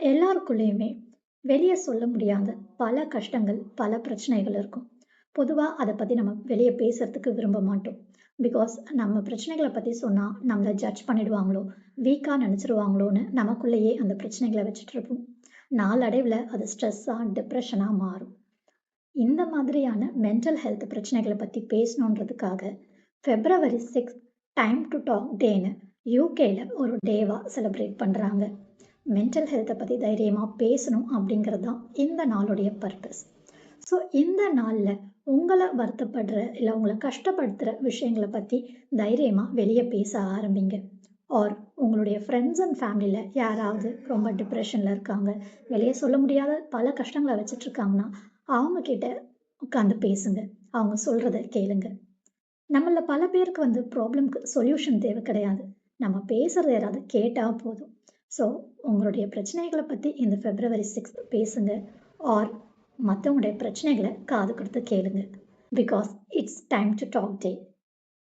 எல்லாருக்குள்ளேயுமே வெளிய சொல்ல முடியாத பல கஷ்டங்கள், பல பிரச்சனைகள் இருக்கும். பொதுவா அத பத்தி நம்ம வெளிய பேசுறதுக்கு விரும்ப மாட்டோம். பிகாஸ் நம்ம பிரச்சனைகள பத்தி சொன்னா, நம்மள ஜட்ஜ் பண்ணிடுவாங்களோ, வீக்கா நெனச்சுருவாங்களோன்னு நமக்குள்ளேயே அந்த பிரச்சனைகள வச்சுட்டுருப்போம். நாளடைவுல அது ஸ்ட்ரெஸ்ஸா, டிப்ரஷனா மாறும். இந்த மாதிரியான மென்டல் ஹெல்த் பிரச்சனைகள பத்தி பேசணுன்றதுக்காக, February 6 டைம் டு டாக் டேன்னு யூகேல ஒரு டேவா செலிப்ரேட் பண்றாங்க. மென்டல் ஹெல்த்தை பத்தி தைரியமா பேசணும் அப்படிங்கிறது தான் இந்த நாளுடைய பர்பஸ். ஸோ இந்த நாளில் உங்களை வருத்தப்படுற இல்லை உங்களை கஷ்டப்படுத்துகிற விஷயங்களை பற்றி தைரியமாக வெளியே பேச ஆரம்பிங்க. ஆர் உங்களுடைய ஃப்ரெண்ட்ஸ் அண்ட் ஃபேமிலியில் யாராவது ரொம்ப டிப்ரெஷனில் இருக்காங்க, வெளியே சொல்ல முடியாத பல கஷ்டங்களை வச்சுட்டு இருக்காங்கன்னா அவங்கக்கிட்ட உட்காந்து பேசுங்க. அவங்க சொல்கிறத கேளுங்க. நம்மள பல பேருக்கு ப்ராப்ளம்க்கு சொல்யூஷன் தேவை கிடையாது. நம்ம பேசுகிறத யாராவது கேட்டால் போதும். ஸோ உங்களுடைய பிரச்சனைகளை பற்றி இந்த February 6 பேசுங்க. ஆர் மற்றவங்களுடைய பிரச்சனைகளை காது கொடுத்து கேளுங்க. Because it's time to talk day.